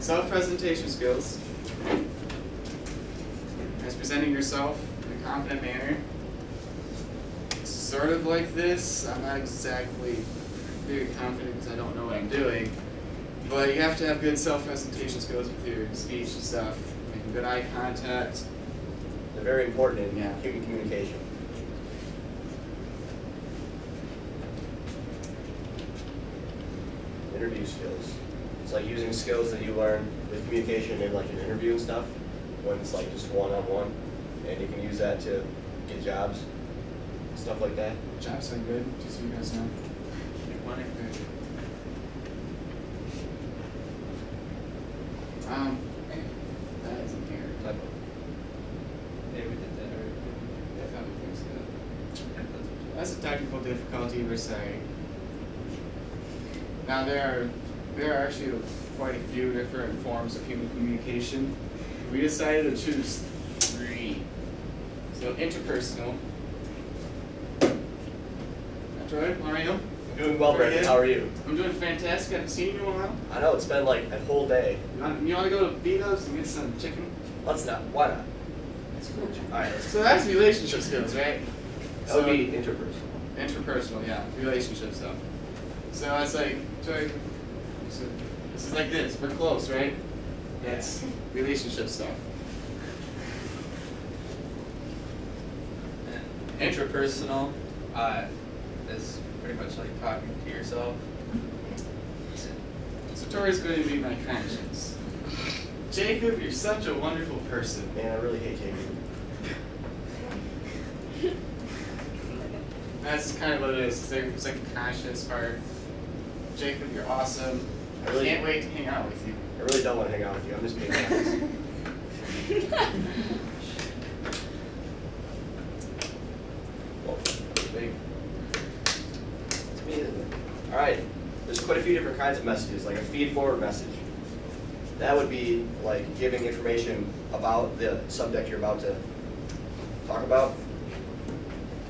Self-presentation skills. As presenting yourself in a confident manner. It's sort of like this. I'm not exactly very confident because I don't know what I'm doing. But you have to have good self-presentation skills with your speech and stuff. Making good eye contact. They're very important in human communication. Interview skills. It's like using skills that you learn with communication in like an interview and stuff, when it's like just one-on-one, and you can use that to get jobs, stuff like that. Jobs are good, just so you guys know. Make money. That isn't here. Typo. Yeah, we did that already. I thought we fixed that. That's a technical difficulty we're saying. Now there are actually quite a few different forms of human communication. We decided to choose 3. So interpersonal. That's right, how are you? I'm doing well, Brendan. How are you? I'm doing fantastic. I haven't seen you in a while. I know, it's been like a whole day. You want to go to Vito's and get some chicken? Let's not. Why not? That's cool. Alright, let's So that's relationship skills, right? That would be interpersonal. Interpersonal, yeah. Relationship stuff. So that's like, so this is like this. We're close, right? That's relationship stuff. And interpersonal is pretty much like talking to yourself. So Tori's going to be my conscience. Jacob, you're such a wonderful person. Man, I really hate Jacob. That's kind of what it is. It's like a conscience part. Jacob, you're awesome. I really can't wait to hang out with you. I really don't want to hang out with you. I'm just being honest. Well, big. It's me, isn't it? All right. There's quite a few different kinds of messages, like a feed-forward message. That would be like giving information about the subject you're about to talk about.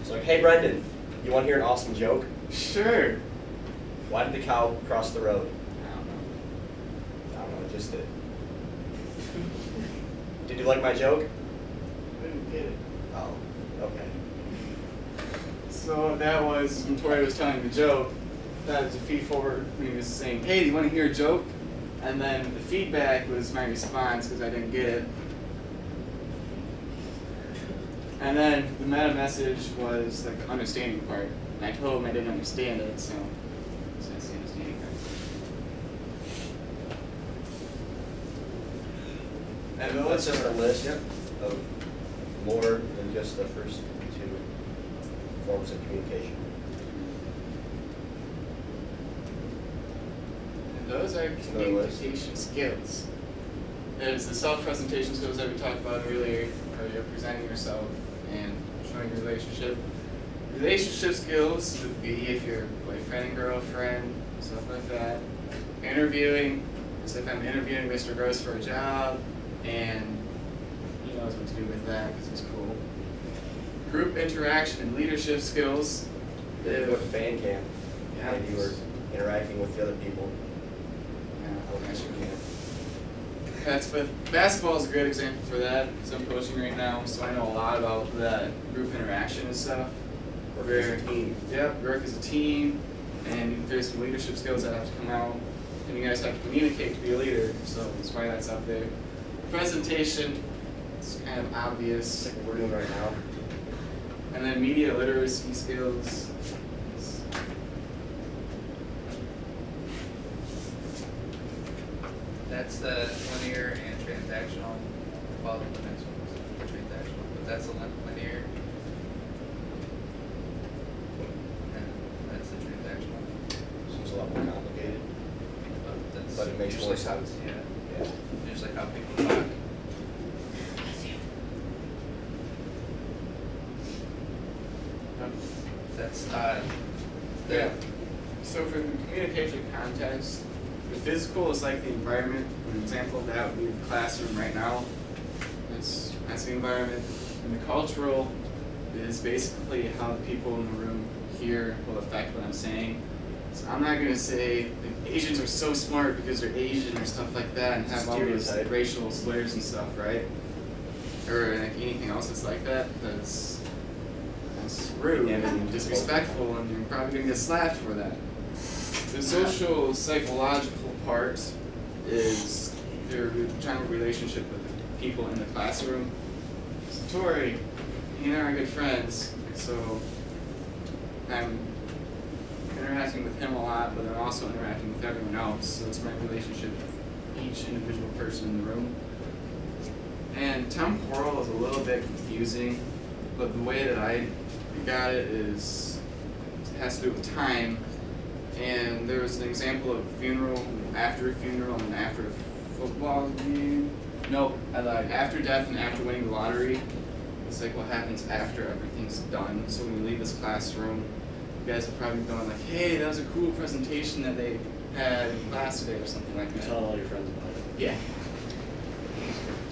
It's like, hey, Brendan, you want to hear an awesome joke? Sure. Why did the cow cross the road? I don't know. I don't know, it just did. Did you like my joke? I didn't get it. Oh, okay. So that was when Tori was telling the joke. That was a feed forward when he was saying, hey, do you want to hear a joke? And then the feedback was my response because I didn't get it. And then the meta message was like the understanding part. And I told him I didn't understand it, so that's the understanding part. And that's just a list of more than just the first 2 forms of communication. And those are communication skills. There's the self-presentation skills that we talked about earlier, where you're presenting yourself and showing your relationship. Relationship skills would be if you're boyfriend and girlfriend, stuff like that. Interviewing, as if I'm interviewing Mr. Gross for a job, and he knows what to do with that because he's cool. Group interaction and leadership skills. If you were fan cam, Yeah. and you were interacting with the other people. Yeah, I sure can. That's with basketball is a great example for that because I'm coaching right now, so I know a lot about that group interaction and stuff. Work as a team. Yep, work as a team, and there's some leadership skills that have to come out, and you guys have to communicate to be a leader, so that's why that's up there. Presentation, it's kind of obvious. Like what we're doing right now. And then media literacy skills. That's the linear and transactional. Well, the next one was transactional, but that's the linear. And that's the transactional. Seems a lot more complicated. But it makes more sense. Yeah. Just like how people talk. That's Yeah. So for the communication context, the physical is like the environment. An example of that would be the classroom right now. That's the environment. And the cultural is basically how the people in the room hear will affect what I'm saying. So I'm not gonna say like, Asians are so smart because they're Asian or stuff like that and have all these Stereotype. racial slurs and stuff, right? Or like anything else that's like that, because that's rude and disrespectful, and you're probably gonna get slapped for that. The social psychological part is their general relationship with the people in the classroom. So Tori, he and I are good friends, so I'm interacting with him a lot, but I'm also interacting with everyone else. So it's my relationship with each individual person in the room. And temporal is a little bit confusing, but the way that I got it is it has to do with time. And there was an example of funeral, after a funeral, and after a football game. No, I lied. After death and after winning the lottery. It's like what happens after everything's done. So when you leave this classroom, you guys are probably going like, hey, that was a cool presentation that they had in class today or something like You're that. telling all your friends about it. Yeah.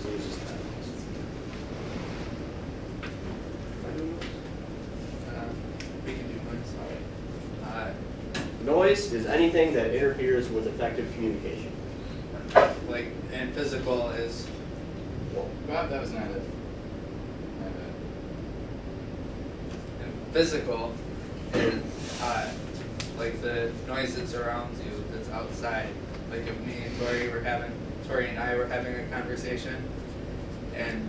So it's just that. We can do noise. Noise is anything that interferes with effective communication. Like, and physical is, Well, Bob, that was not it. My bad. and physical is like the noise that surrounds you that's outside. Like if me and Tori and I were having a conversation, and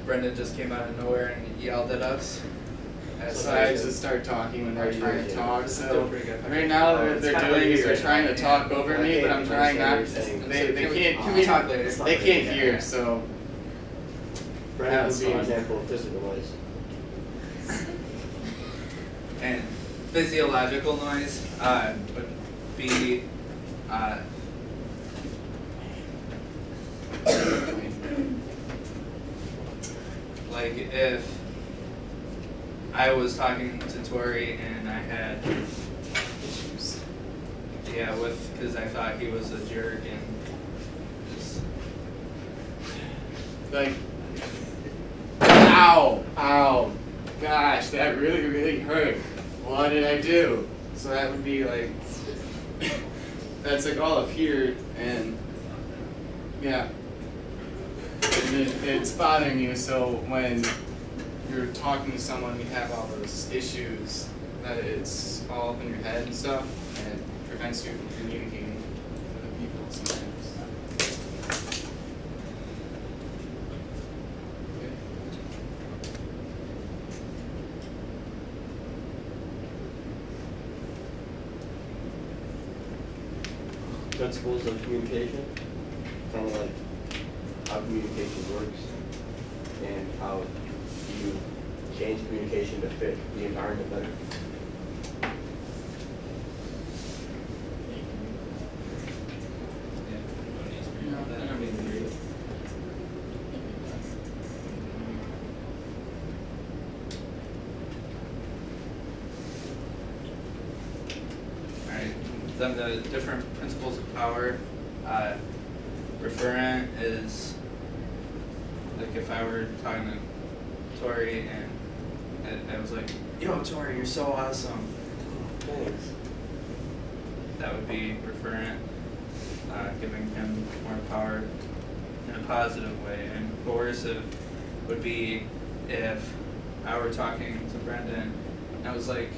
Brendan just came out of nowhere and yelled at us. So I just start talking when they're trying to talk. This is So still pretty good. right now what It's they're kinda doing is weird. they're trying to talk over me, but I'm trying not. They Can we talk later? They can't hear. So Brennan That's would be an fine. example of physical noise. And physiological noise would be like if I was talking to Tori and I had because I thought he was a jerk and just, like, ow, gosh, that really hurt. What did I do? So that would be like, that's like all up here, and yeah, and it's bothering you. So when you're talking to someone, you have all those issues that it's all up in your head and stuff, and it prevents you from communicating with other people sometimes. Principles of communication, kind of like how communication works and how you change communication to fit the environment better. No, I don't need to read it. alright, then the different principles of power. Referent is like if I were talking to Tori and I was like, yo Tori, you're so awesome. Thanks. That would be referent, giving him more power in a positive way. And coercive would be if I were talking to Brendan and I was like,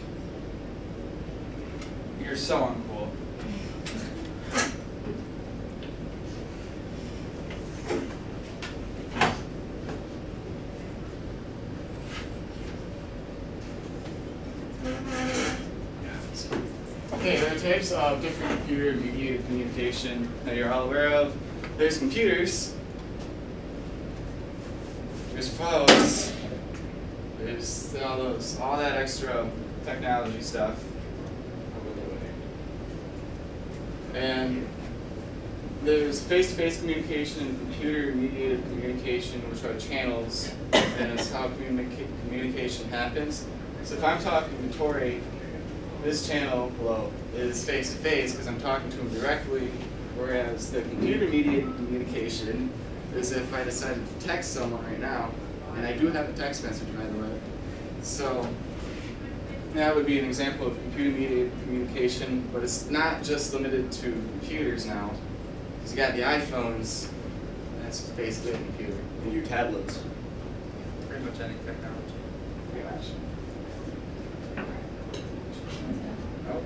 you're so uncool. Okay, there are types of different computer-mediated communication that you're all aware of. There's computers, there's phones, there's all that extra technology stuff. And there's face-to-face communication and computer-mediated communication, which are channels, and it's how communication happens. So if I'm talking to Tori, this channel below is face-to-face because I'm talking to him directly, whereas the computer-mediated communication is if I decided to text someone right now, and I do have a text message, by the way. So that would be an example of computer-mediated communication, but it's not just limited to computers now. Because you got the iPhones, that's just basically a computer. And your tablets. Pretty much any technology. Pretty much. Oh.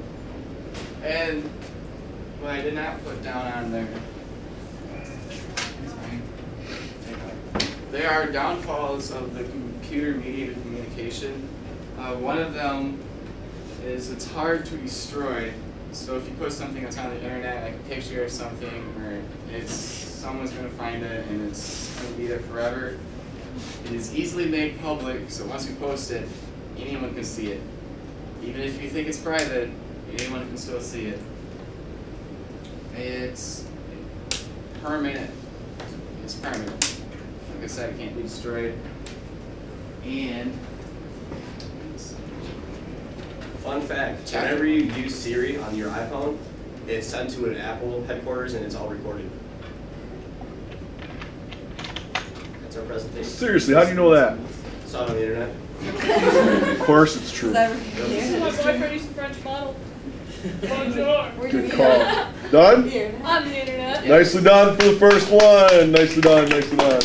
And what I did not put down on there, there are downfalls of the computer-mediated communication. One of them is it's hard to destroy. So if you put something that's on the internet, like a picture of something, or someone's going to find it and it's going to be there forever. It is easily made public, so once you post it, anyone can see it. Even if you think it's private, anyone can still see it. It's permanent. It's permanent. Like I said, it can't be destroyed. And Fun fact, whenever you use Siri on your iPhone, it's sent to an Apple headquarters and it's all recorded. That's our presentation. Seriously, how do you know that? Saw it on the internet. Of course it's true. My boyfriend used a French model. Bonjour. Good call. Done? On the internet. Nicely done for the first one. Nicely done, nicely done.